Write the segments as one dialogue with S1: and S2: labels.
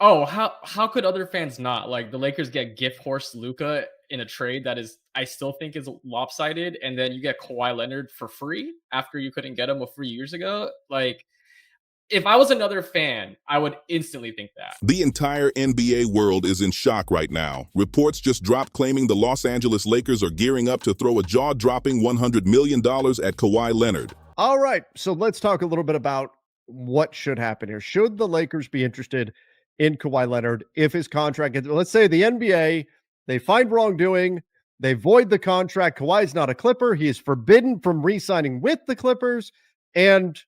S1: Oh, how could other fans not? Like, the Lakers get gift horse Luca in a trade that is I still think is lopsided, and then you get Kawhi Leonard for free after you couldn't get him a few years ago. Like, if I was another fan, I would instantly think that.
S2: The entire NBA world is in shock right now. Reports just dropped claiming the Los Angeles Lakers are gearing up to throw a jaw-dropping $100 million at Kawhi Leonard.
S3: All right, so let's talk a little bit about what should happen here. Should the Lakers be interested in Kawhi Leonard if his contract gets, let's say the NBA, they find wrongdoing, they void the contract. Kawhi's not a Clipper. He is forbidden from re-signing with the Clippers, and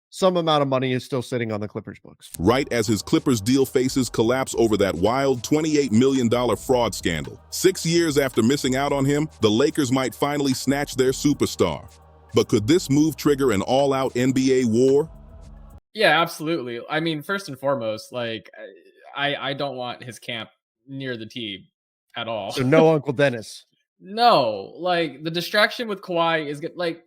S3: some amount of money is still sitting on the Clippers books.
S2: Right as his Clippers deal faces collapse over that wild $28 million fraud scandal. 6 years after missing out on him, the Lakers might finally snatch their superstar. But could this move trigger an all-out NBA war?
S1: Yeah, absolutely. I mean, first and foremost, like I don't want his camp near the team at all.
S3: So no Uncle Dennis.
S1: No, like the distraction with Kawhi is good. Like,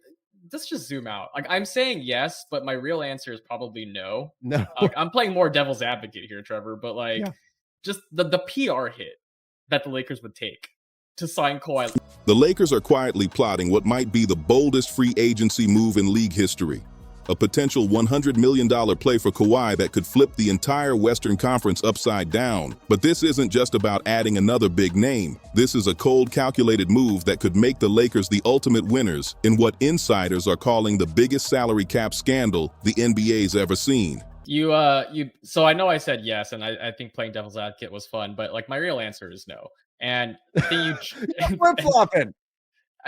S1: let's just zoom out. Like, I'm saying yes, but my real answer is probably no.
S3: No.
S1: I'm playing more devil's advocate here, Trevor. But like, just the PR hit that the Lakers would take to sign Kawhi.
S2: The Lakers are quietly plotting what might be the boldest free agency move in league history. A potential $100 million play for Kawhi that could flip the entire Western Conference upside down. But this isn't just about adding another big name. This is a cold, calculated move that could make the Lakers the ultimate winners in what insiders are calling the biggest salary cap scandal the NBA's ever seen.
S1: So I know I said yes, and I think playing devil's advocate was fun, but like my real answer is no. And I think
S3: flip-flopping.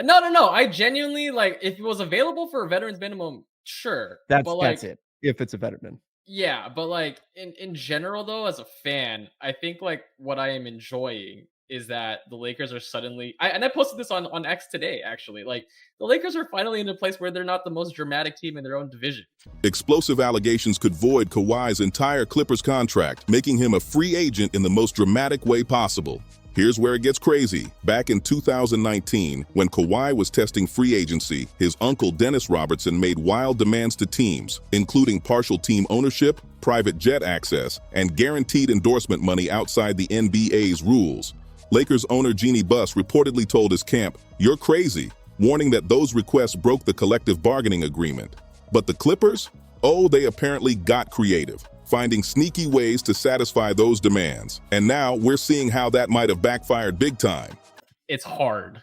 S1: No. I genuinely, like, if it was available for a veterans minimum, sure.
S3: That's it. If it's a veteran.
S1: Yeah, but like in general though, as a fan, I think like what I am enjoying is that the Lakers are suddenly I posted this on X today, actually. Like, the Lakers are finally in a place where they're not the most dramatic team in their own division.
S2: Explosive allegations could void Kawhi's entire Clippers contract, making him a free agent in the most dramatic way possible. Here's where it gets crazy. Back in 2019, when Kawhi was testing free agency, his uncle Dennis Robertson made wild demands to teams, including partial team ownership, private jet access, and guaranteed endorsement money outside the NBA's rules. Lakers owner Jeannie Buss reportedly told his camp, "You're crazy," warning that those requests broke the collective bargaining agreement. But the Clippers? Oh, they apparently got creative, finding sneaky ways to satisfy those demands. And now we're seeing how that might have backfired big time.
S1: It's hard.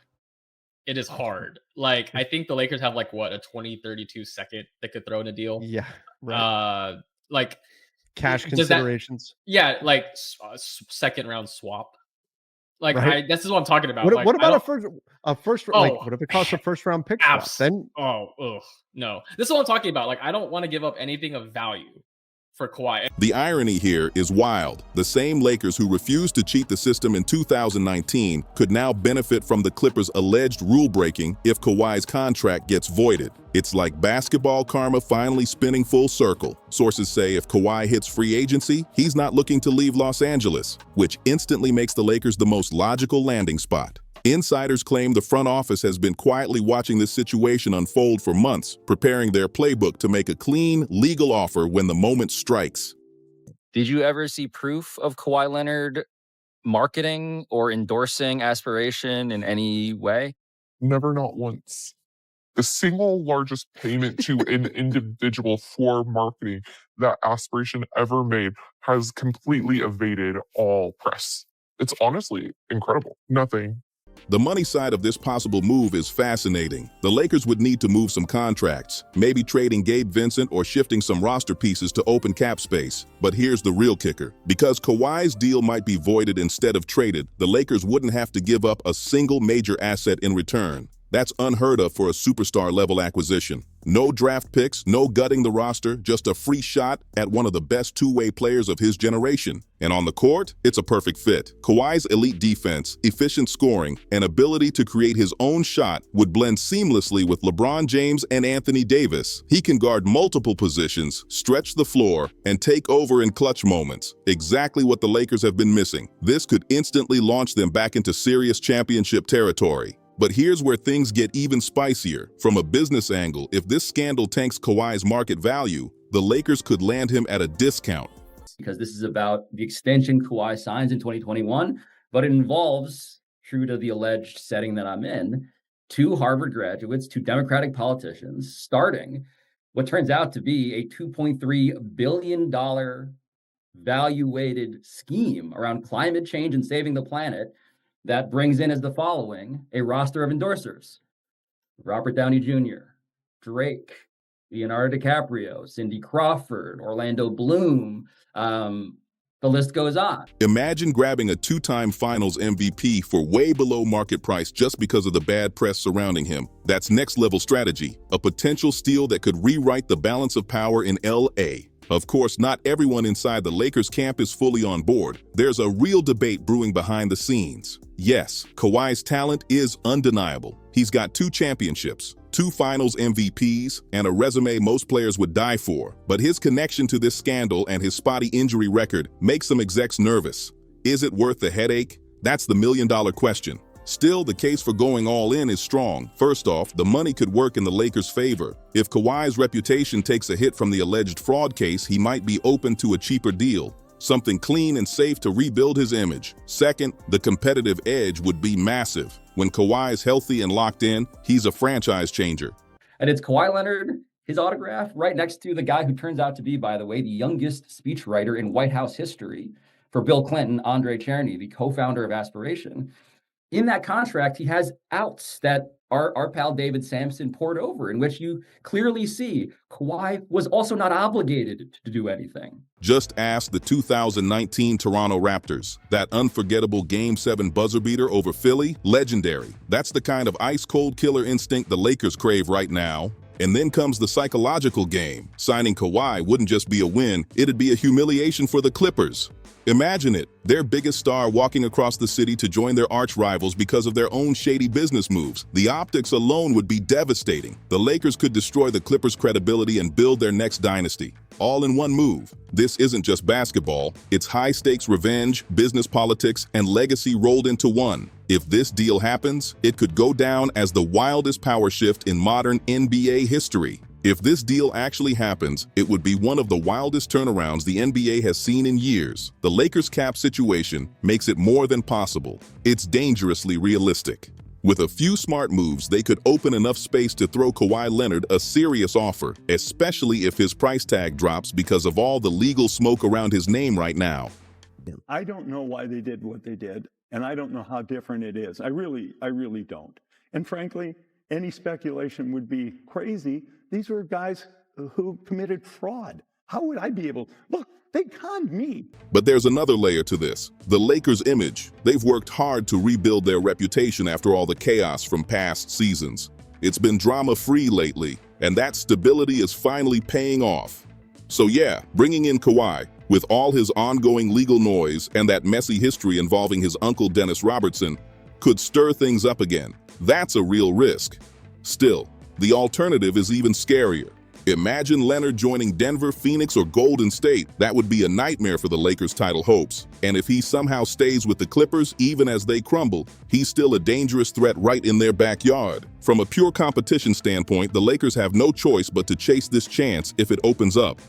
S1: It is hard. Like, I think the Lakers have like what, a 2032 second they could throw in a deal.
S3: Yeah. Right.
S1: Like
S3: cash considerations.
S1: Like second round swap. Like,
S3: right.
S1: This is what I'm talking about.
S3: What about a first? Like, what if it costs a first round pick? Then
S1: no. This is what I'm talking about. Like, I don't want to give up anything of value for Kawhi.
S2: The irony here is wild. The same Lakers who refused to cheat the system in 2019 could now benefit from the Clippers' alleged rule-breaking if Kawhi's contract gets voided. It's like basketball karma finally spinning full circle. Sources say if Kawhi hits free agency, he's not looking to leave Los Angeles, which instantly makes the Lakers the most logical landing spot. Insiders claim the front office has been quietly watching this situation unfold for months, preparing their playbook to make a clean, legal offer when the moment strikes.
S4: Did you ever see proof of Kawhi Leonard marketing or endorsing aspiration in any way?
S5: Never, not once. The single largest payment to an individual for marketing that aspiration ever made has completely evaded all press. It's honestly incredible. Nothing.
S2: The money side of this possible move is fascinating. The Lakers would need to move some contracts, maybe trading Gabe Vincent or shifting some roster pieces to open cap space. But here's the real kicker. Because Kawhi's deal might be voided instead of traded, the Lakers wouldn't have to give up a single major asset in return. That's unheard of for a superstar-level acquisition. No draft picks, no gutting the roster, just a free shot at one of the best two-way players of his generation. And on the court, it's a perfect fit. Kawhi's elite defense, efficient scoring, and ability to create his own shot would blend seamlessly with LeBron James and Anthony Davis. He can guard multiple positions, stretch the floor, and take over in clutch moments. Exactly what the Lakers have been missing. This could instantly launch them back into serious championship territory. But here's where things get even spicier. From a business angle, if this scandal tanks Kawhi's market value, the Lakers could land him at a discount.
S6: because this is about the extension Kawhi signs in 2021, but it involves, true to the alleged setting that I'm in, 2 Harvard graduates, 2 Democratic politicians, starting what turns out to be a $2.3 billion value-weighted scheme around climate change and saving the planet that brings in as the following a roster of endorsers: Robert Downey Jr., Drake, Leonardo DiCaprio, Cindy Crawford, Orlando Bloom. The list goes on.
S2: Imagine grabbing a 2-time finals MVP for way below market price just because of the bad press surrounding him. That's next-level strategy, a potential steal that could rewrite the balance of power in LA. Of course, not everyone inside the Lakers camp is fully on board. There's a real debate brewing behind the scenes. Yes, Kawhi's talent is undeniable. He's got 2 championships, 2 finals MVPs, and a resume most players would die for. But his connection to this scandal and his spotty injury record makes some execs nervous. Is it worth the headache? That's the million-dollar question. Still, the case for going all in is strong. First off, the money could work in the Lakers' favor. If Kawhi's reputation takes a hit from the alleged fraud case, he might be open to a cheaper deal, something clean and safe to rebuild his image. Second, the competitive edge would be massive. When Kawhi's healthy and locked in, he's a franchise changer.
S6: And it's Kawhi Leonard, his autograph, right next to the guy who turns out to be, by the way, the youngest speechwriter in White House history for Bill Clinton, Andre Cherny, the co-founder of Aspiration. In that contract, he has outs that our pal David Sampson poured over, in which you clearly see Kawhi was also not obligated to do anything.
S2: Just ask the 2019 Toronto Raptors. That unforgettable Game 7 buzzer beater over Philly, legendary. That's the kind of ice-cold killer instinct the Lakers crave right now. And then comes the psychological game. Signing Kawhi wouldn't just be a win, it'd be a humiliation for the Clippers. Imagine it, their biggest star walking across the city to join their arch rivals because of their own shady business moves. The optics alone would be devastating. The Lakers could destroy the Clippers' credibility and build their next dynasty, all in one move. This isn't just basketball, it's high-stakes revenge, business politics, and legacy rolled into one. If this deal happens, it could go down as the wildest power shift in modern NBA history. If this deal actually happens, it would be one of the wildest turnarounds the NBA has seen in years. The Lakers' cap situation makes it more than possible. It's dangerously realistic. With a few smart moves, they could open enough space to throw Kawhi Leonard a serious offer, especially if his price tag drops because of all the legal smoke around his name right now.
S7: I don't know why they did what they did, and I don't know how different it is. I really don't. And frankly, any speculation would be crazy. These were guys who committed fraud. How would I be able? Look, they conned me.
S2: But there's another layer to this. The Lakers' image. They've worked hard to rebuild their reputation after all the chaos from past seasons. It's been drama-free lately, and that stability is finally paying off. So yeah, bringing in Kawhi, with all his ongoing legal noise and that messy history involving his uncle Dennis Robertson, could stir things up again. That's a real risk. Still, the alternative is even scarier. Imagine Leonard joining Denver, Phoenix, or Golden State. That would be a nightmare for the Lakers' title hopes. And if he somehow stays with the Clippers, even as they crumble, he's still a dangerous threat right in their backyard. From a pure competition standpoint, the Lakers have no choice but to chase this chance if it opens up.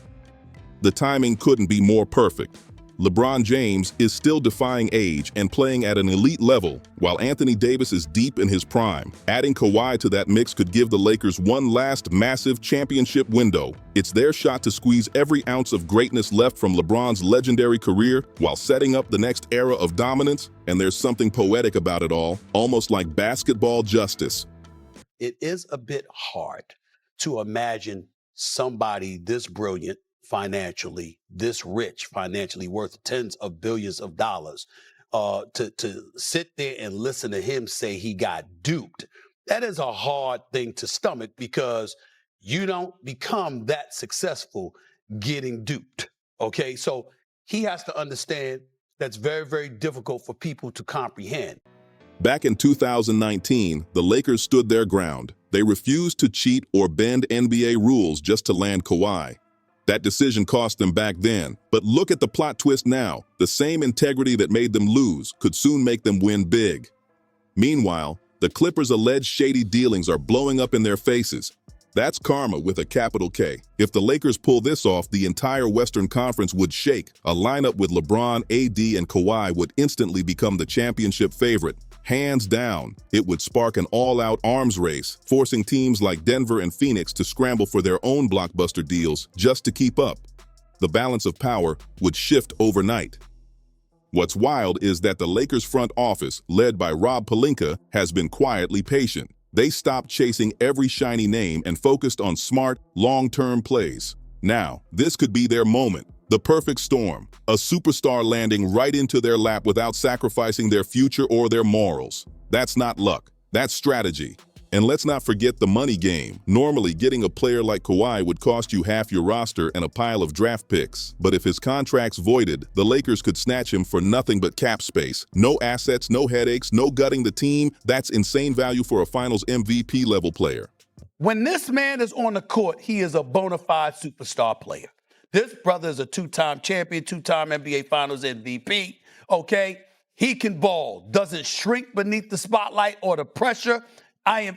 S2: The timing couldn't be more perfect. LeBron James is still defying age and playing at an elite level, while Anthony Davis is deep in his prime. Adding Kawhi to that mix could give the Lakers one last massive championship window. It's their shot to squeeze every ounce of greatness left from LeBron's legendary career while setting up the next era of dominance, and there's something poetic about it all, almost like basketball justice.
S8: It is a bit hard to imagine somebody this brilliant financially, this rich financially, worth tens of billions of dollars, to sit there and listen to him say he got duped. That is a hard thing to stomach, because you don't become that successful getting duped. Okay, so he has to understand that's very, very difficult for people to comprehend.
S2: Back in 2019, the Lakers stood their ground. They refused to cheat or bend NBA rules just to land Kawhi. That decision cost them back then, but look at the plot twist now. The same integrity that made them lose could soon make them win big. Meanwhile, the Clippers' alleged shady dealings are blowing up in their faces. That's karma with a capital K. If the Lakers pull this off, the entire Western Conference would shake. A lineup with LeBron, AD, and Kawhi would instantly become the championship favorite. Hands down, it would spark an all-out arms race, forcing teams like Denver and Phoenix to scramble for their own blockbuster deals just to keep up. The balance of power would shift overnight. What's wild is that the Lakers front office, led by Rob Pelinka, has been quietly patient. They stopped chasing every shiny name and focused on smart, long-term plays. Now, this could be their moment. The perfect storm. A superstar landing right into their lap without sacrificing their future or their morals. That's not luck. That's strategy. And let's not forget the money game. Normally, getting a player like Kawhi would cost you half your roster and a pile of draft picks. But if his contract's voided, the Lakers could snatch him for nothing but cap space. No assets, no headaches, no gutting the team. That's insane value for a Finals MVP level player.
S8: When this man is on the court, he is a bona fide superstar player. This brother is a two-time champion, two-time NBA Finals MVP, okay? He can ball, doesn't shrink beneath the spotlight or the pressure.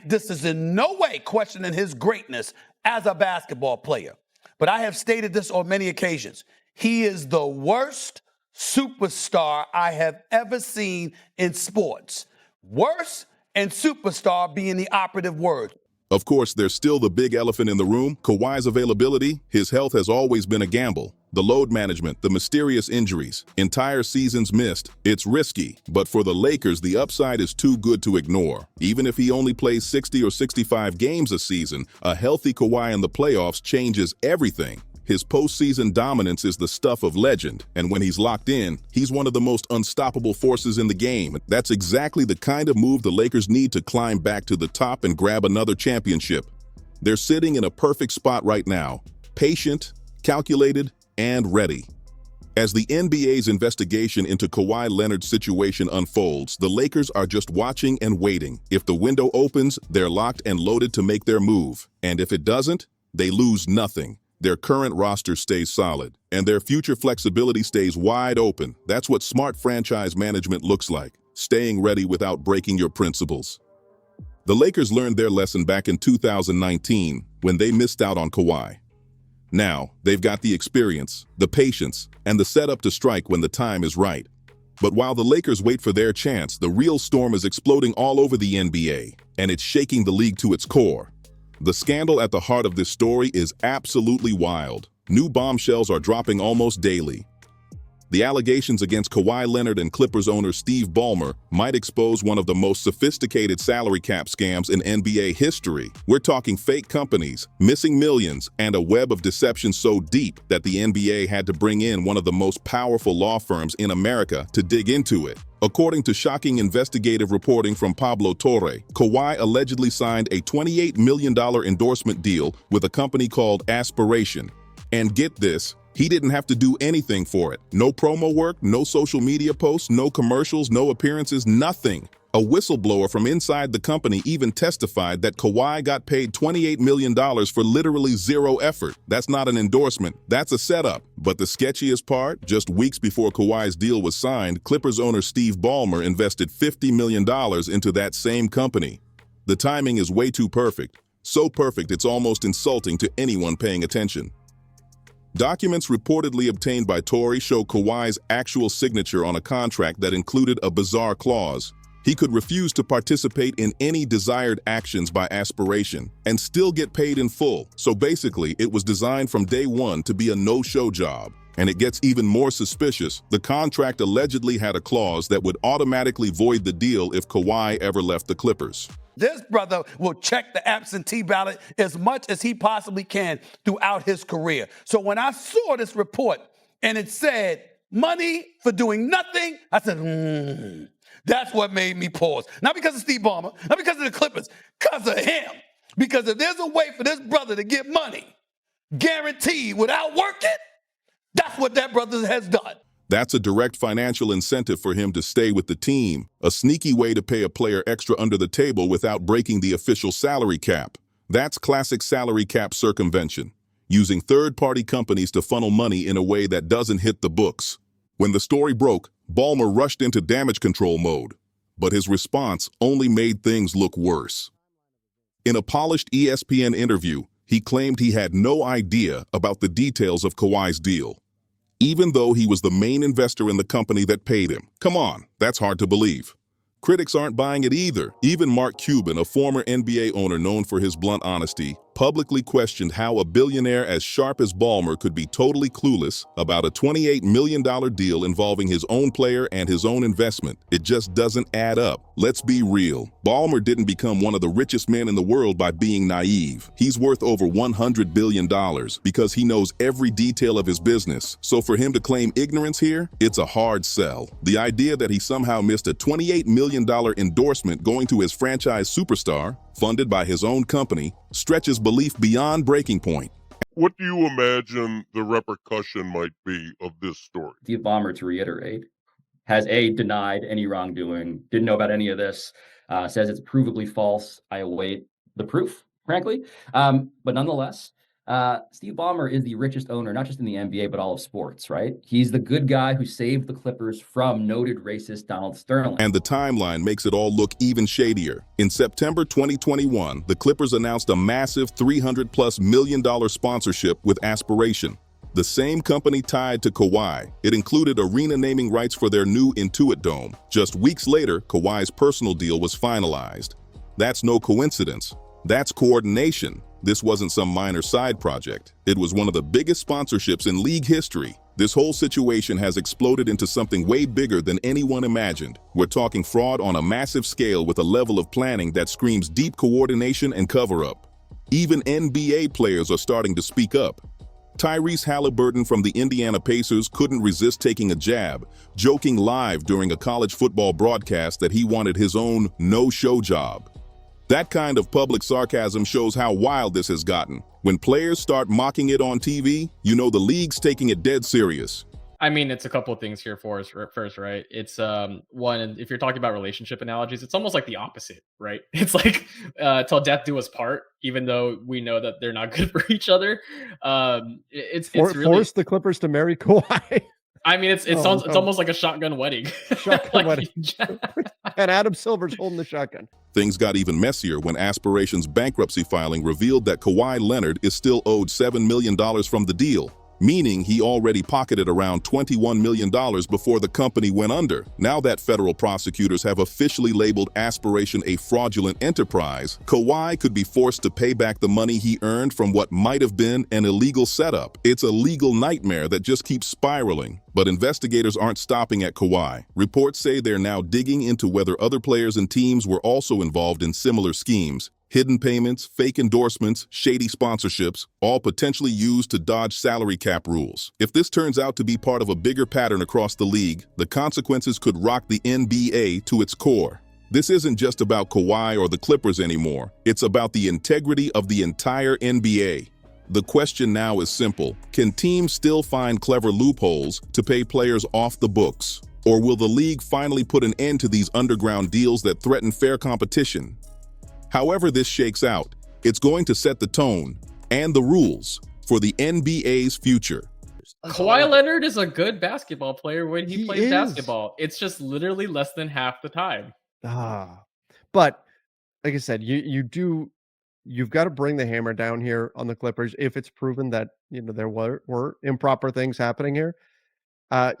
S8: This is in no way questioning his greatness as a basketball player. But I have stated this on many occasions. He is the worst superstar I have ever seen in sports. Worst and superstar being the operative word.
S2: Of course, there's still the big elephant in the room, Kawhi's availability. His health has always been a gamble. The load management, the mysterious injuries, entire seasons missed. It's risky, but for the Lakers, the upside is too good to ignore. Even if he only plays 60 or 65 games a season, a healthy Kawhi in the playoffs changes everything. His postseason dominance is the stuff of legend, and when he's locked in, he's one of the most unstoppable forces in the game. That's exactly the kind of move the Lakers need to climb back to the top and grab another championship. They're sitting in a perfect spot right now, patient, calculated, and ready. As the NBA's investigation into Kawhi Leonard's situation unfolds, the Lakers are just watching and waiting. If the window opens, they're locked and loaded to make their move. And if it doesn't, they lose nothing. Their current roster stays solid, and their future flexibility stays wide open. That's what smart franchise management looks like, staying ready without breaking your principles. The Lakers learned their lesson back in 2019 when they missed out on Kawhi. Now, they've got the experience, the patience, and the setup to strike when the time is right. But while the Lakers wait for their chance, the real storm is exploding all over the NBA, and it's shaking the league to its core. The scandal at the heart of this story is absolutely wild. New bombshells are dropping almost daily. The allegations against Kawhi Leonard and Clippers owner Steve Ballmer might expose one of the most sophisticated salary cap scams in NBA history. We're talking fake companies, missing millions, and a web of deception so deep that the NBA had to bring in one of the most powerful law firms in America to dig into it. According to shocking investigative reporting from Pablo Torre, Kawhi allegedly signed a $28 million endorsement deal with a company called Aspiration. And get this, he didn't have to do anything for it. No promo work, no social media posts, no commercials, no appearances, nothing. A whistleblower from inside the company even testified that Kawhi got paid $28 million for literally zero effort. That's not an endorsement, that's a setup. But the sketchiest part, just weeks before Kawhi's deal was signed, Clippers owner Steve Ballmer invested $50 million into that same company. The timing is way too perfect. So perfect it's almost insulting to anyone paying attention. Documents reportedly obtained by Torre show Kawhi's actual signature on a contract that included a bizarre clause. He could refuse to participate in any desired actions by Aspiration and still get paid in full. So basically, it was designed from day one to be a no-show job. And it gets even more suspicious. The contract allegedly had a clause that would automatically void the deal if Kawhi ever left the Clippers.
S8: This brother will check the absentee ballot as much as he possibly can throughout his career. So when I saw this report and it said money for doing nothing, I said, that's what made me pause. Not because of Steve Ballmer, not because of the Clippers, because of him. Because if there's a way for this brother to get money guaranteed without working, that's what that brother has done.
S2: That's a direct financial incentive for him to stay with the team, a sneaky way to pay a player extra under the table without breaking the official salary cap. That's classic salary cap circumvention, using third-party companies to funnel money in a way that doesn't hit the books. When the story broke, Ballmer rushed into damage control mode, but his response only made things look worse. In a polished ESPN interview, he claimed he had no idea about the details of Kawhi's deal, even though he was the main investor in the company that paid him. Come on, that's hard to believe. Critics aren't buying it either. Even Mark Cuban, a former NBA owner known for his blunt honesty, publicly questioned how a billionaire as sharp as Ballmer could be totally clueless about a $28 million deal involving his own player and his own investment. It just doesn't add up. Let's be real. Ballmer didn't become one of the richest men in the world by being naive. He's worth over $100 billion because he knows every detail of his business. So for him to claim ignorance here, it's a hard sell. The idea that he somehow missed a $28 million endorsement going to his franchise superstar, funded by his own company, stretches belief beyond breaking point.
S9: What do you imagine the repercussion might be of this story?
S6: Steve Ballmer, to reiterate, has denied any wrongdoing, didn't know about any of this, says it's provably false. I await the proof, frankly. But nonetheless, Steve Ballmer is the richest owner, not just in the NBA, but all of sports, right? He's the good guy who saved the Clippers from noted racist Donald Sterling.
S2: And the timeline makes it all look even shadier. In September 2021, the Clippers announced a massive $300+ million sponsorship with Aspiration, the same company tied to Kawhi. It included arena naming rights for their new Intuit Dome. Just weeks later, Kawhi's personal deal was finalized. That's no coincidence. That's coordination. This wasn't some minor side project. It was one of the biggest sponsorships in league history. This whole situation has exploded into something way bigger than anyone imagined. We're talking fraud on a massive scale with a level of planning that screams deep coordination and cover-up. Even NBA players are starting to speak up. Tyrese Halliburton from the Indiana Pacers couldn't resist taking a jab, joking live during a college football broadcast that he wanted his own no-show job. That kind of public sarcasm shows how wild this has gotten. When players start mocking it on TV, you know the league's taking it dead serious.
S1: I mean, it's a couple of things here for us first, right? It's one, if you're talking about relationship analogies, it's almost like the opposite, right? It's like till death do us part, even though we know that they're not good for each other. It's really
S3: force the Clippers to marry Kawhi.
S1: I mean, it's almost like a shotgun wedding.
S3: Shotgun wedding. And Adam Silver's holding the shotgun.
S2: Things got even messier when Aspiration's bankruptcy filing revealed that Kawhi Leonard is still owed $7 million from the deal, meaning he already pocketed around $21 million before the company went under. Now that federal prosecutors have officially labeled Aspiration a fraudulent enterprise, Kawhi could be forced to pay back the money he earned from what might have been an illegal setup. It's a legal nightmare that just keeps spiraling. But investigators aren't stopping at Kawhi. Reports say they're now digging into whether other players and teams were also involved in similar schemes. Hidden payments, fake endorsements, shady sponsorships, all potentially used to dodge salary cap rules. If this turns out to be part of a bigger pattern across the league, the consequences could rock the NBA to its core. This isn't just about Kawhi or the Clippers anymore. It's about the integrity of the entire NBA. The question now is simple. Can teams still find clever loopholes to pay players off the books? Or will the league finally put an end to these underground deals that threaten fair competition? However this shakes out, it's going to set the tone and the rules for the NBA's future.
S1: Kawhi Leonard is a good basketball player when he plays
S3: is.
S1: basketball. It's just literally less than half the time.
S3: But like I said, you've got to bring the hammer down here on the Clippers if it's proven that there were improper things happening here.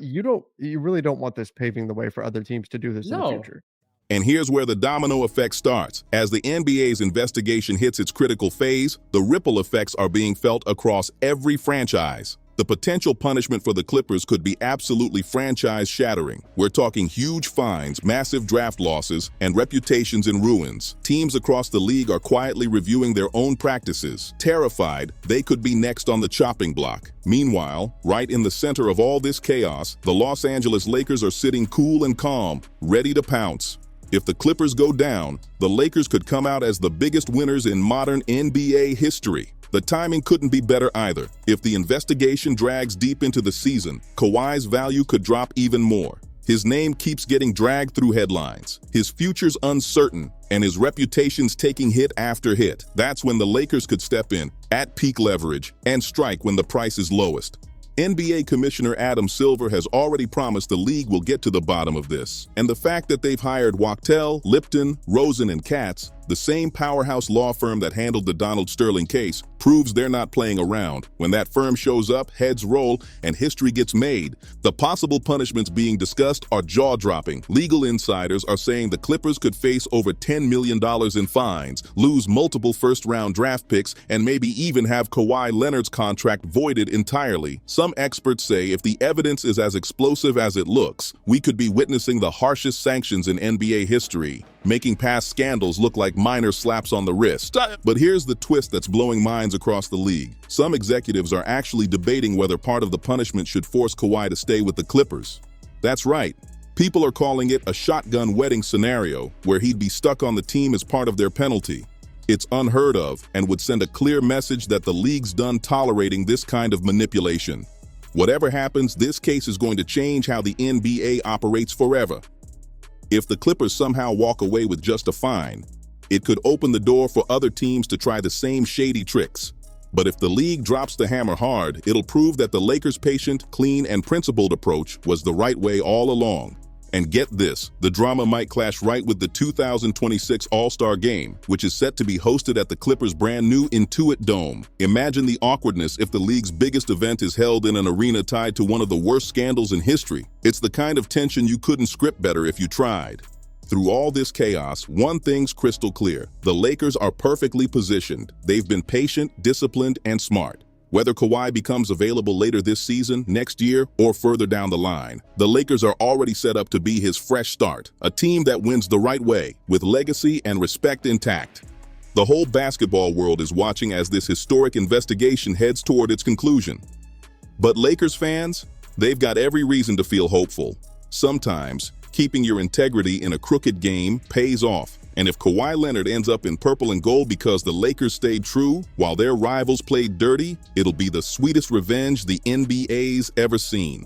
S3: You really don't want this paving the way for other teams to do this in the future.
S2: And here's where the domino effect starts. As the NBA's investigation hits its critical phase, the ripple effects are being felt across every franchise. The potential punishment for the Clippers could be absolutely franchise-shattering. We're talking huge fines, massive draft losses, and reputations in ruins. Teams across the league are quietly reviewing their own practices, terrified they could be next on the chopping block. Meanwhile, right in the center of all this chaos, the Los Angeles Lakers are sitting cool and calm, ready to pounce. If the Clippers go down, the Lakers could come out as the biggest winners in modern NBA history. The timing couldn't be better either. If the investigation drags deep into the season, Kawhi's value could drop even more. His name keeps getting dragged through headlines. His future's uncertain, and his reputation's taking hit after hit. That's when the Lakers could step in, at peak leverage, and strike when the price is lowest. NBA Commissioner Adam Silver has already promised the league will get to the bottom of this. And the fact that they've hired Wachtel, Lipton, Rosen, and Katz the same powerhouse law firm that handled the Donald Sterling case, proves they're not playing around. When that firm shows up, heads roll, and history gets made. The possible punishments being discussed are jaw-dropping. Legal insiders are saying the Clippers could face over $10 million in fines, lose multiple first-round draft picks, and maybe even have Kawhi Leonard's contract voided entirely. Some experts say if the evidence is as explosive as it looks, we could be witnessing the harshest sanctions in NBA history, making past scandals look like minor slaps on the wrist. But here's the twist that's blowing minds across the league. Some executives are actually debating whether part of the punishment should force Kawhi to stay with the Clippers. That's right. People are calling it a shotgun wedding scenario, where he'd be stuck on the team as part of their penalty. It's unheard of and would send a clear message that the league's done tolerating this kind of manipulation. Whatever happens, this case is going to change how the NBA operates forever. If the Clippers somehow walk away with just a fine, it could open the door for other teams to try the same shady tricks. But if the league drops the hammer hard, it'll prove that the Lakers' patient, clean, and principled approach was the right way all along. And get this, the drama might clash right with the 2026 All-Star Game, which is set to be hosted at the Clippers' brand new Intuit Dome. Imagine the awkwardness if the league's biggest event is held in an arena tied to one of the worst scandals in history. It's the kind of tension you couldn't script better if you tried. Through all this chaos, one thing's crystal clear. The Lakers are perfectly positioned. They've been patient, disciplined, and smart. Whether Kawhi becomes available later this season, next year, or further down the line, the Lakers are already set up to be his fresh start, a team that wins the right way, with legacy and respect intact. The whole basketball world is watching as this historic investigation heads toward its conclusion. But Lakers fans, they've got every reason to feel hopeful. Sometimes, keeping your integrity in a crooked game pays off. And if Kawhi Leonard ends up in purple and gold because the Lakers stayed true while their rivals played dirty, it'll be the sweetest revenge the NBA's ever seen.